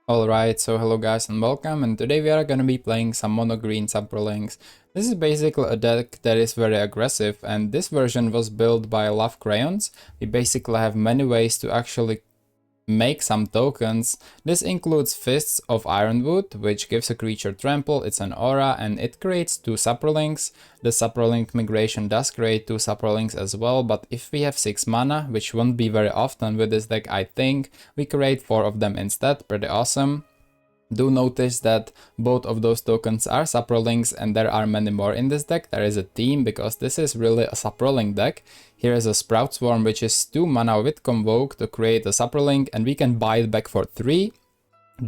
Alright, so hello guys and welcome, and today we are gonna be playing some mono Green Saprolings. This is basically a deck that is very aggressive, and this version was built by Love Crayons. We basically have many ways to actually make some tokens. This includes Fists of Ironwood, which gives a creature trample, it's an aura, and it creates 2 Saprolings. The Saproling migration does create 2 Saprolings as well, but if we have 6 mana, which won't be very often with this deck I think, we create 4 of them instead, pretty awesome. Do notice that both of those tokens are Saprolings, and there are many more in this deck. There is a theme because this is really a Saproling deck. Here is a Sprout Swarm, which is 2 mana with Convoke to create a Saproling, and we can buy it back for 3.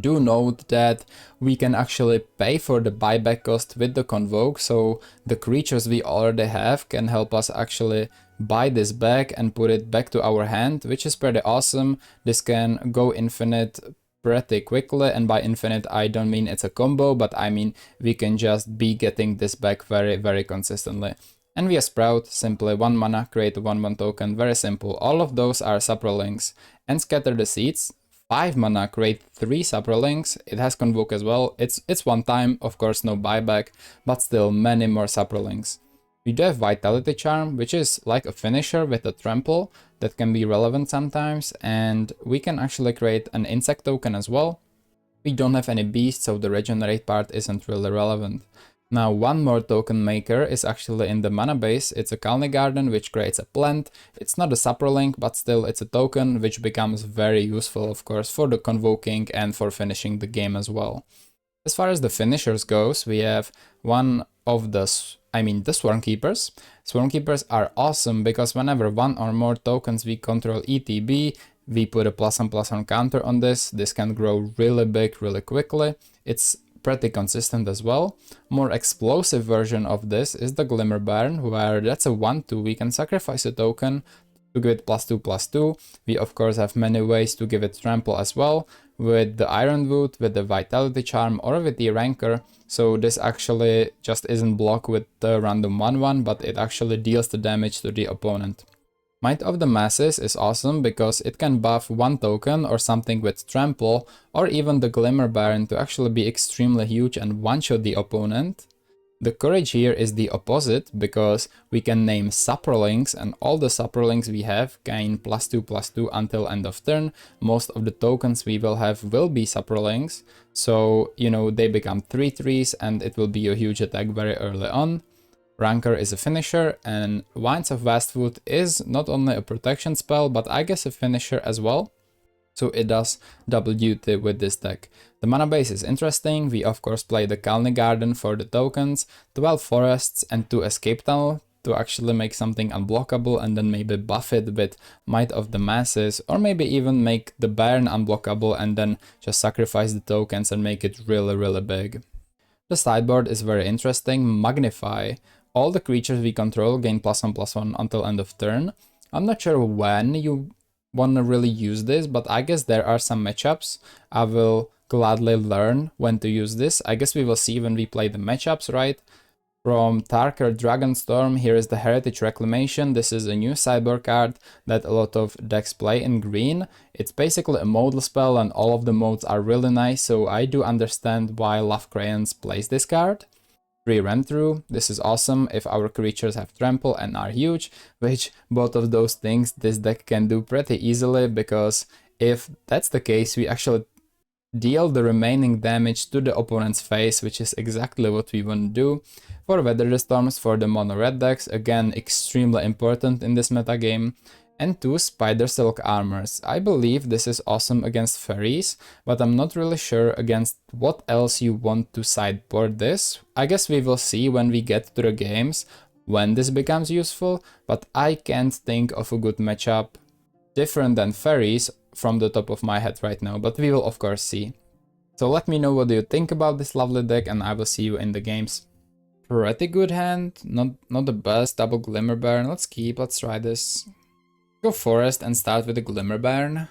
Do note that we can actually pay for the buyback cost with the Convoke, so the creatures we already have can help us actually buy this back and put it back to our hand, which is pretty awesome. This can go infinite pretty quickly, and by infinite I don't mean it's a combo, but I mean we can just be getting this back very consistently. And we Sprout, simply 1 mana, create a 1/1 token, very simple. All of those are Saprolings. And Scatter the Seeds, 5 mana, create 3 Saprolings. It has Convoke as well. It's one time, of course no buyback, but still many more Saprolings. We do have Vitality Charm, which is like a finisher with a trample that can be relevant sometimes, and we can actually create an insect token as well. We don't have any beasts, so the regenerate part isn't really relevant. Now one more token maker is actually in the mana base. It's a Kalni Garden, which creates a plant. It's not a Saproling, but still it's a token, which becomes very useful of course for the convoking and for finishing the game as well. As far as the finishers goes, we have one of the Swarmkeepers. Swarmkeepers are awesome because whenever 1 or more tokens we control ETB, we put a +1/+1 counter on this. This can grow really big really quickly. It's pretty consistent as well. More explosive version of this is the Glimmer Baron, where that's a 1/2. We can sacrifice a token to give it +2/+2. We of course have many ways to give it trample as well, with the Ironwood, with the Vitality Charm, or with the Rancor. So this actually just isn't blocked with the random 1/1, but it actually deals the damage to the opponent. Might of the Masses is awesome because it can buff 1 token or something with trample, or even the Glimmer Baron to actually be extremely huge and one-shot the opponent. The Courage here is the opposite, because we can name Saprolings, and all the Saprolings we have gain +2/+2 until end of turn. Most of the tokens we will have will be Saprolings, so you know they become 3/3s and it will be a huge attack very early on. Rancor is a finisher, and Vines of Vastwood is not only a protection spell, but I guess a finisher as well. So it does double duty with this deck. The mana base is interesting. We of course play the Kalni Garden for the tokens, 12 forests and 2 escape tunnel to actually make something unblockable, and then maybe buff it with Might of the Masses, or maybe even make the Baron unblockable and then just sacrifice the tokens and make it really big. The sideboard is very interesting. Magnify. All the creatures we control gain +1/+1 until end of turn. I'm not sure when you wanna really use this, but I guess there are some matchups. I will gladly learn when to use this. I guess we will see when we play the matchups, right? From Tarker Dragonstorm, here is the Heritage Reclamation. This is a new sideboard card that a lot of decks play in green. It's basically a modal spell and all of the modes are really nice, so I do understand why Love Crayons plays this card. 3 Run-Through, this is awesome if our creatures have trample and are huge, which both of those things this deck can do pretty easily, because if that's the case we actually deal the remaining damage to the opponent's face, which is exactly what we want to do. For Weather the Storms for the mono red decks, again extremely important in this metagame. And 2 Spider Silk Armors. I believe this is awesome against fairies, but I'm not really sure against what else you want to sideboard this. I guess we will see when we get to the games when this becomes useful, but I can't think of a good matchup different than fairies from the top of my head right now, but we will of course see. So let me know what do you think about this lovely deck, and I will see you in the games. Pretty good hand, not the best. Double Glimmer Baron, let's try this. Go Forest and start with the Glimmer Baron.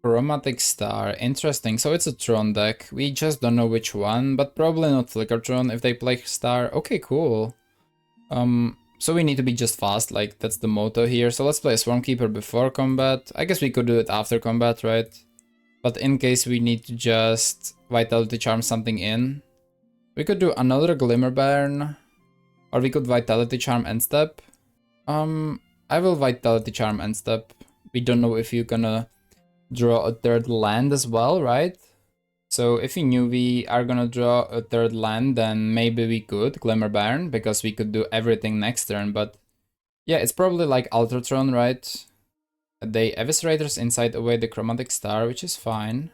Chromatic Star, interesting, so it's a Tron deck. We just don't know which one, but probably not Flickertron if they play Star. Okay, cool. So we need to be just fast, like that's the motto here. So let's play a Swarmkeeper before combat. I guess we could do it after combat, right? But in case we need to just Vitality Charm something in, we could do another Glimmer Burn, or we could Vitality Charm end step. I will Vitality Charm end step. We don't know if you're gonna draw a third land as well, right? So if we knew we are gonna draw a third land, then maybe we could Glimmer Burn, because we could do everything next turn, but yeah, it's probably like Tron, right? They Eviscerators Insight away the Chromatic Star, which is fine.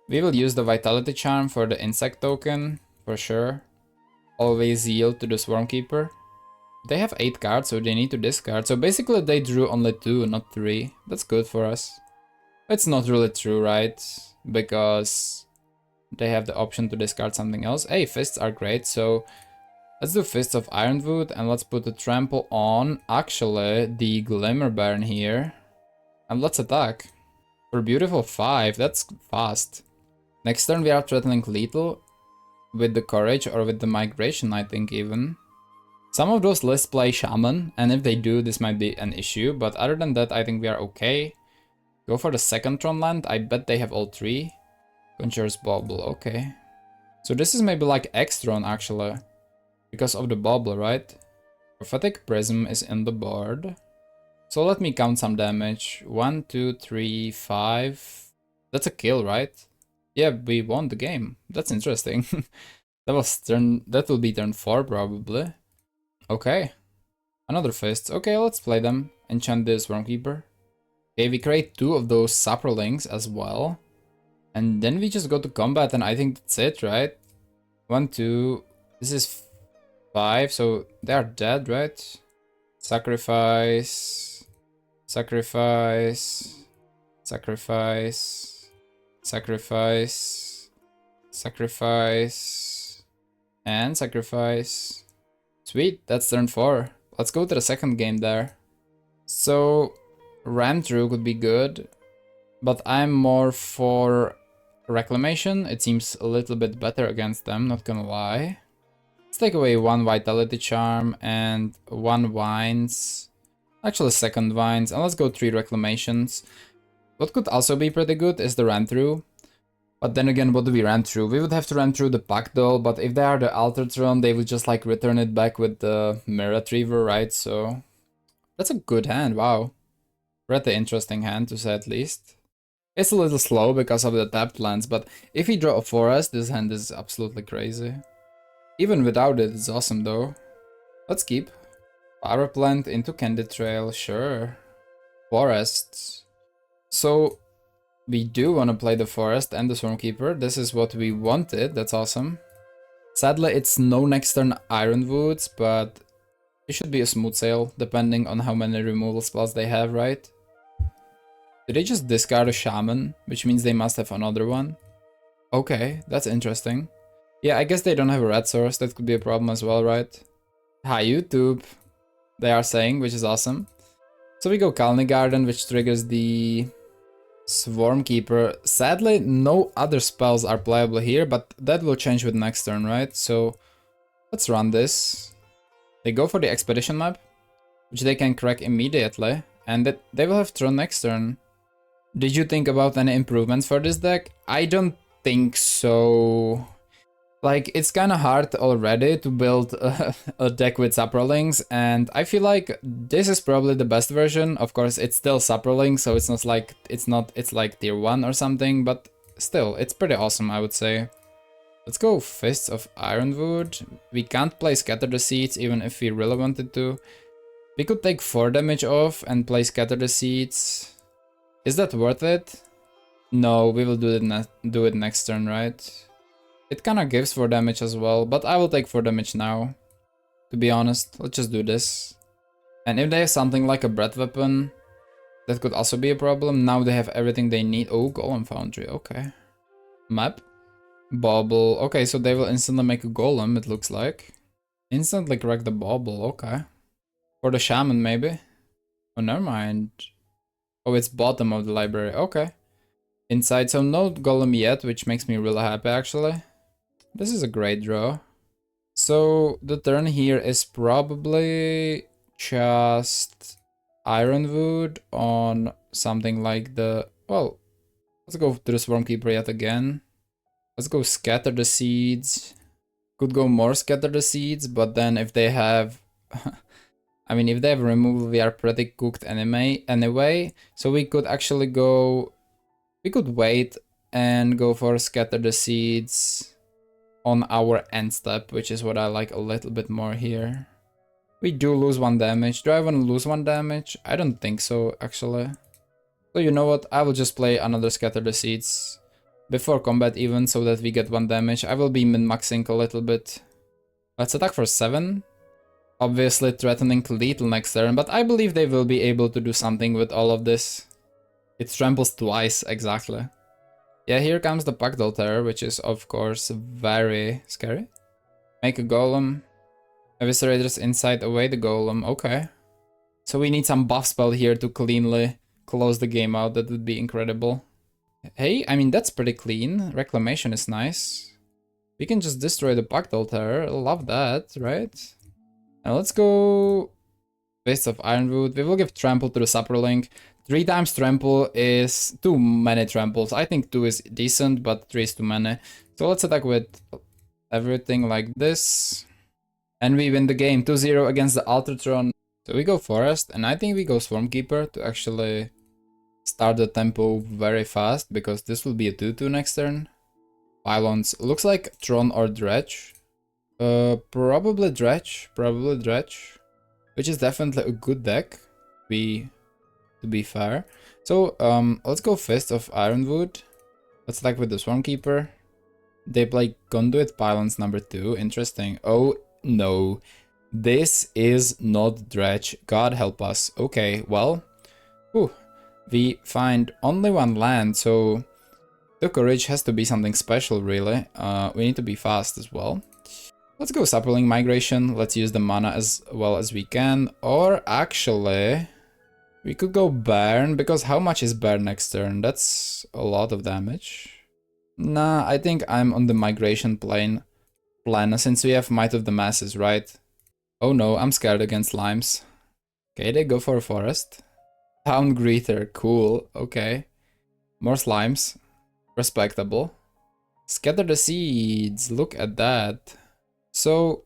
We will use the Vitality Charm for the Insect token, for sure. Always yield to the Swarmkeeper. They have 8 cards, so they need to discard. So basically they drew only 2, not 3. That's good for us. It's not really true, right? Because they have the option to discard something else. Hey, Fists are great, so let's do Fists of Ironwood and let's put the Trample on, actually, the Glimmer Burn here. And let's attack. For beautiful 5, that's fast. Next turn we are threatening lethal with the Courage or with the Migration, I think even. Some of those lists play Shaman, and if they do, this might be an issue, but other than that, I think we are okay. Go for the second Tron land, I bet they have all 3. Conjure's Bauble, okay. So this is maybe like X-Tron actually, because of the Bauble, right? Prophetic Prism is in the board. So let me count some damage. 1, 2, 3, 5. That's a kill, right? Yeah, we won the game. That's interesting. That will be turn 4 probably. Okay. Another Fist. Okay, let's play them. Enchant this Wormkeeper. Okay, we create 2 of those Saprolings as well. And then we just go to combat and I think that's it, right? 1, 2. This is 5, so they are dead, right? Sacrifice. Sacrifice. Sacrifice. Sacrifice. Sacrifice. And sacrifice. Sweet, that's turn 4. Let's go to the second game there. So, Ram through could be good, but I'm more for Reclamation. It seems a little bit better against them, not gonna lie. Let's take away 1 Vitality Charm and 1 Vines. Actually, second Vines, and let's go 3 Reclamations. What could also be pretty good is the Ram through. But then again, what do we ran through? We would have to run through the Pack Doll, but if they are the Altered Tron, they would just like return it back with the Mirror Retriever, right? So that's a good hand, wow. Pretty interesting hand to say at least. It's a little slow because of the tapped lands, but if we draw a forest, this hand is absolutely crazy. Even without it, it's awesome though. Let's keep. Power Plant into Candid Trail, sure. Forests. So we do want to play the Forest and the Swarmkeeper. This is what we wanted, that's awesome. Sadly, it's no next turn Ironwoods, but it should be a smooth sail, depending on how many removal spells they have, right? Did they just discard a Shaman, which means they must have another one? Okay, that's interesting. Yeah, I guess they don't have a red source, that could be a problem as well, right? Hi YouTube, they are saying, which is awesome. So we go Kalni Garden, which triggers the Swarmkeeper. Sadly, no other spells are playable here, but that will change with next turn, right? So let's run this. They go for the Expedition map, which they can crack immediately, and that they will have Tron next turn. Did you think about any improvements for this deck? I don't think so. Like, it's kind of hard already to build a deck with Saprolings, and I feel like this is probably the best version. Of course, it's still Saprolings, so it's not like it's like tier 1 or something, but still, it's pretty awesome, I would say. Let's go Fists of Ironwood. We can't play Scatter the Seeds even if we really wanted to. We could take 4 damage off and play Scatter the Seeds. Is that worth it? No, we will do it next turn, right? It kinda gives 4 damage as well, but I will take 4 damage now. To be honest, let's just do this. And if they have something like a Breath Weapon, that could also be a problem. Now they have everything they need. Oh, Golem Foundry, okay. Map. Bauble, okay, so they will instantly make a Golem, it looks like. Instantly crack the Bauble, okay. For the Shaman, maybe? Oh, never mind. Oh, it's bottom of the library, okay. Inside, so no Golem yet, which makes me really happy, actually. This is a great draw. So the turn here is probably just Ironwood on something like the... Well, Let's go to the Swarmkeeper yet again. Let's go Scatter the Seeds. Could go more Scatter the Seeds, but then if they have... I mean, if they have removal, we are pretty cooked anyway. So we could actually go... We could wait and go for Scatter the Seeds on our end step, which is what I like a little bit more here. We do lose 1 damage. Do I want to lose 1 damage? I don't think so, actually. So you know what? I will just play another Scatter the Seeds before combat even, so that we get 1 damage. I will be min-maxing a little bit. Let's attack for 7. Obviously threatening lethal next turn, but I believe they will be able to do something with all of this. It tramples twice, exactly. Yeah, here comes the Pactal Terror, which is of course very scary. Make a Golem. Eviscerator's Insight, away the Golem, okay. So we need some buff spell here to cleanly close the game out, that would be incredible. Hey, I mean that's pretty clean, Reclamation is nice. We can just destroy the Pactal Terror, love that, right? Now let's go Fists of Ironwood. We will give Trample to the Saproling. 3 times Trample is too many tramples. I think 2 is decent, but 3 is too many. So let's attack with everything like this. And we win the game 2-0 against the Tron. So we go Forest, and I think we go Swarmkeeper to actually start the tempo very fast, because this will be a 2-2 next turn. Pylons. Looks like Tron or Dredge. Probably Dredge, which is definitely a good deck, to be fair. So, let's go Fist of Ironwood. Let's attack with the Swarmkeeper. They play Conduit Pylons number 2, interesting. Oh no, this is not Dredge, God help us. Okay, well, we find only 1 land, so the Courage has to be something special, really. We need to be fast as well. Let's go Saproling Migration, let's use the mana as well as we can, or actually, we could go Burn, because how much is Burn next turn? That's a lot of damage. Nah, I think I'm on the Migration plan, since we have Might of the Masses, right? Oh no, I'm scared against Limes. Okay, they go for a Forest. Town Greeter, cool, okay. More Slimes, respectable. Scatter the Seeds, look at that. So,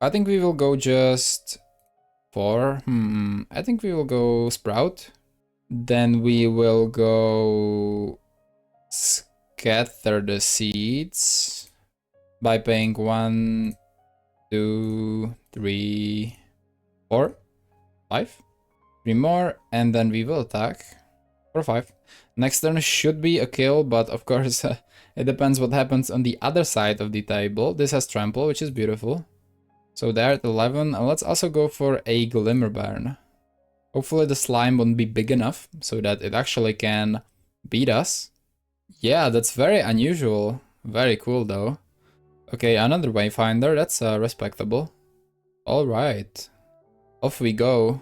I think we will go just 4. I think we will go Sprout. Then we will go Scatter the Seeds by paying 1, 2, 3, 4, 5. 3 more, and then we will attack for 5. Next turn should be a kill, but of course it depends what happens on the other side of the table. This has Trample, which is beautiful. So they're at 11, and let's also go for a Glimmerburn. Hopefully the slime won't be big enough so that it actually can beat us. Yeah, that's very unusual. Very cool though. Okay, another Wayfinder, that's respectable. Alright, off we go.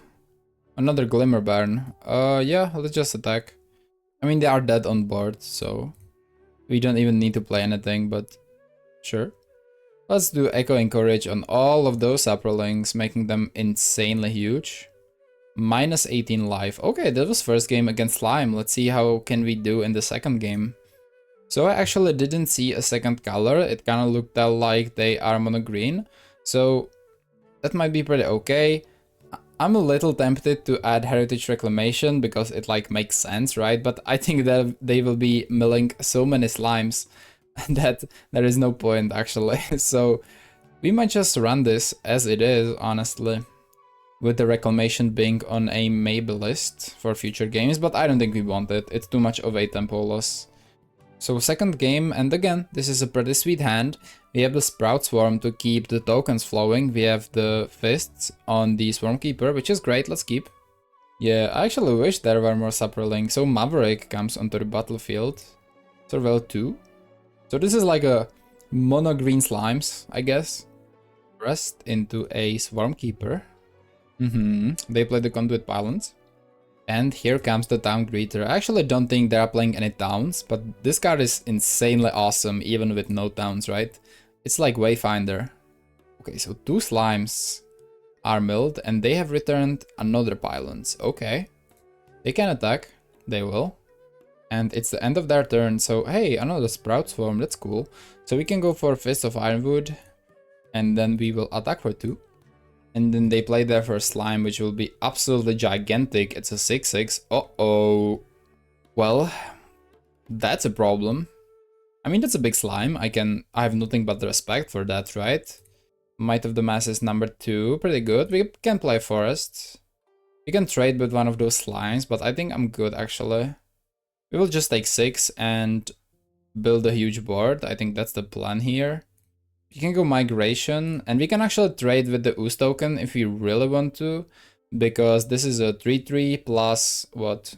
Another Glimmerburn. Yeah, let's just attack. I mean, they are dead on board, so we don't even need to play anything, but sure. Let's do Echoing Courage on all of those Saprolings, making them insanely huge. Minus 18 life. Okay, that was first game against Slime. Let's see how can we do in the second game. So I actually didn't see a second color. It kind of looked like they are mono green. So that might be pretty okay. I'm a little tempted to add Heritage Reclamation because it like makes sense, right? But I think that they will be milling so many slimes that there is no point actually. So we might just run this as it is, honestly, with the Reclamation being on a maybe list for future games, but I don't think we want it. It's too much of a tempo loss. So second game, and again, this is a pretty sweet hand. We have the Sprout Swarm to keep the tokens flowing. We have the Fists on the Swarmkeeper, which is great, let's keep. Yeah, I actually wish there were more Saproling. So Maverick comes onto the battlefield. Surveil 2. So this is like a mono green slimes, I guess. Rest into a Swarmkeeper. They play the Conduit Pylons. And here comes the Town Greeter. I actually don't think they are playing any towns, but this card is insanely awesome even with no towns, right? It's like Wayfinder. Okay, so 2 slimes are milled and they have returned another Pylons. Okay. They can attack. They will. And it's the end of their turn, so hey, another Sprout Swarm, that's cool. So we can go for Fist of Ironwood, and then we will attack for 2. And then they play their first Slime, which will be absolutely gigantic. It's a 6/6. Uh-oh. Well, that's a problem. I mean, that's a big slime. I have nothing but respect for that, right? Might of the Masses number 2, pretty good. We can play Forest. We can trade with one of those slimes, but I think I'm good actually. We will just take 6 and build a huge board. I think that's the plan here. You can go Migration, and we can actually trade with the Ooze token if we really want to, because this is a 3/3 plus what?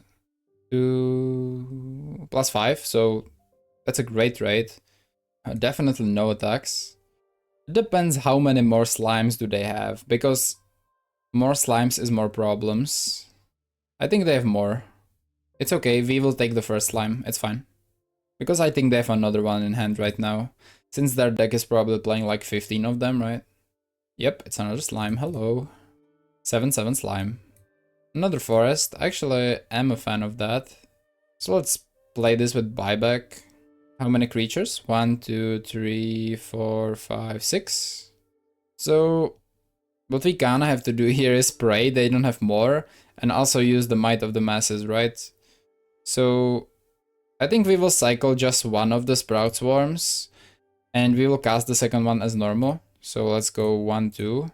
2 plus 5, so that's a great trade. Definitely no attacks. It depends how many more slimes do they have, because more slimes is more problems. I think they have more. It's okay, we will take the first slime, it's fine. Because I think they have another one in hand right now. Since their deck is probably playing like 15 of them, right? Yep, it's another slime, hello. 7/7 slime. Another forest, actually I'm a fan of that. So let's play this with buyback. How many creatures? 1, 2, 3, 4, 5, 6. So what we kinda have to do here is pray they don't have more, and also use the Might of the Masses, right? So I think we will cycle just one of the Sprout Swarms, and we will cast the second one as normal. So let's go 1, 2.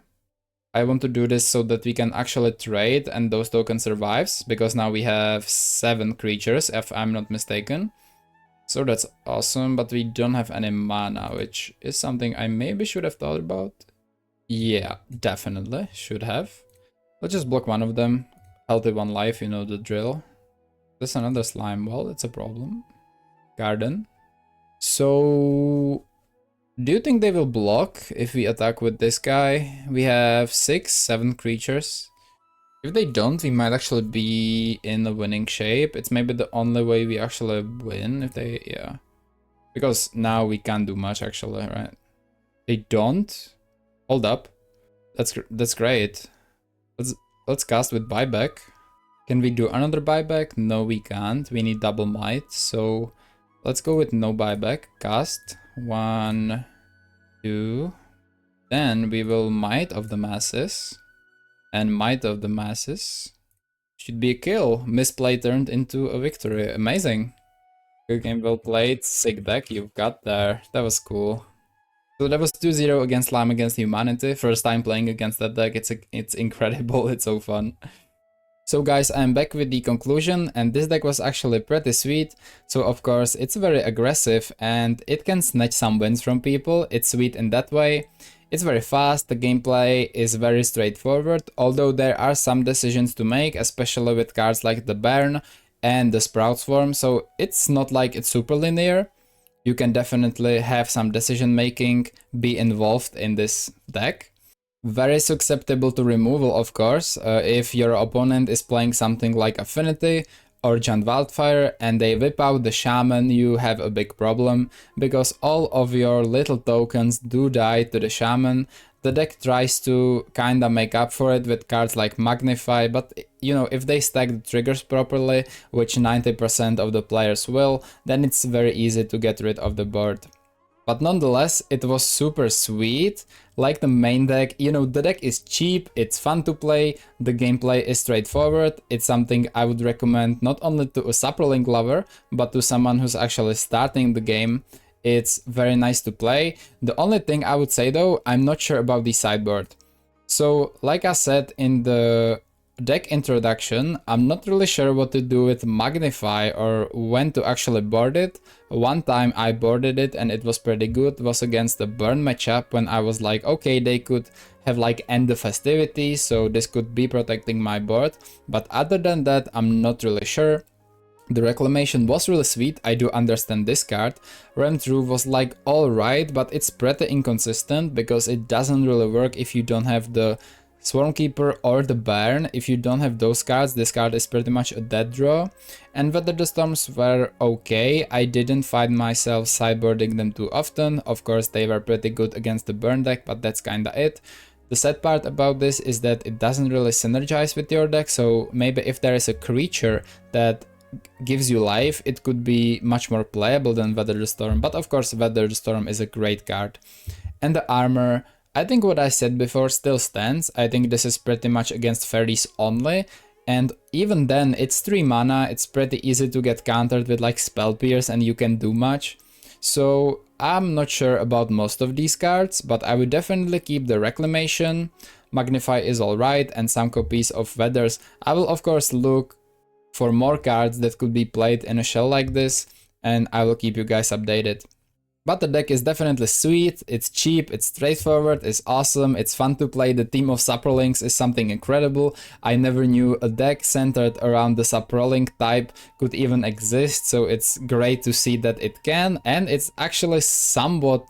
I want to do this so that we can actually trade and those tokens survives, because now we have 7 creatures, if I'm not mistaken. So that's awesome, but we don't have any mana, which is something I maybe should have thought about. Yeah, definitely should have. Let's just block one of them. Healthy 1 life, you know the drill. There's another slime, well, it's a problem. Garden. So do you think they will block if we attack with this guy? We have 6, 7 creatures. If they don't, we might actually be in a winning shape. It's maybe the only way we actually win if they, yeah. Because now we can't do much actually, right? They don't? Hold up. That's great. Let's cast with buyback. Can we do another buyback? No, we can't. We need double might. So let's go with no buyback. Cast 1, 2. Then we will Might of the Masses. And Might of the Masses should be a kill. Misplay turned into a victory. Amazing. Good game, well played. Sick deck you've got there. That was cool. So that was 2-0 against Slime against Humanity. First time playing against that deck. It's incredible. It's so fun. So guys, I'm back with the conclusion, and this deck was actually pretty sweet. So of course it's very aggressive and it can snatch some wins from people. It's sweet in that way. It's very fast, the gameplay is very straightforward, although there are some decisions to make, especially with cards like the Baron and the Sprout Swarm, so it's not like it's super linear. You can definitely have some decision making, be involved in this deck. Very susceptible to removal, of course. If your opponent is playing something like Affinity or Giant Wildfire and they whip out the Shaman, you have a big problem, because all of your little tokens do die to the Shaman. The deck tries to kinda make up for it with cards like Magnify, but you know, if they stack the triggers properly, which 90% of the players will, then it's very easy to get rid of the board. But nonetheless, it was super sweet. Like the main deck, you know, the deck is cheap, it's fun to play, the gameplay is straightforward. It's something I would recommend not only to a Saproling lover, but to someone who's actually starting the game. It's very nice to play. The only thing I would say though, I'm not sure about the sideboard. So like I said in the deck introduction, I'm not really sure what to do with Magnify or when to actually board it. One time I boarded it and it was pretty good. It was against the Burn matchup when I was like, okay, they could have like end the festivities, so this could be protecting my board. But other than that, I'm not really sure. The Reclamation was really sweet, I do understand this card. Ram Through was like alright, but it's pretty inconsistent because it doesn't really work if you don't have the Swarmkeeper or the Baron. If you don't have those cards, this card is pretty much a dead draw. And Weather the Storms were okay, I didn't find myself sideboarding them too often. Of course they were pretty good against the Burn deck, but that's kinda it. The sad part about this is that it doesn't really synergize with your deck, so maybe if there is a creature that gives you life, it could be much more playable than Weather the Storm, but of course Weather the Storm is a great card. And the armor, I think what I said before still stands. I think this is pretty much against fairies only, and even then it's 3 mana, it's pretty easy to get countered with like Spell Pierce and you can do much. So I'm not sure about most of these cards, but I would definitely keep the Reclamation. Magnify is alright, and some copies of Weathers. I will of course look for more cards that could be played in a shell like this, and I will keep you guys updated. But the deck is definitely sweet, it's cheap, it's straightforward, it's awesome, it's fun to play. The team of Saprolings is something incredible. I never knew a deck centered around the Saproling type could even exist, so it's great to see that it can, and it's actually somewhat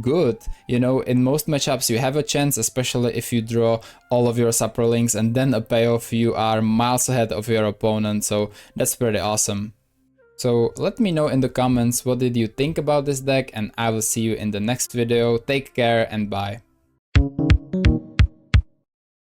good. You know, in most matchups you have a chance, especially if you draw all of your Saprolings and then a payoff, you are miles ahead of your opponent, so that's pretty awesome. So let me know in the comments what did you think about this deck, and I will see you in the next video. Take care and bye.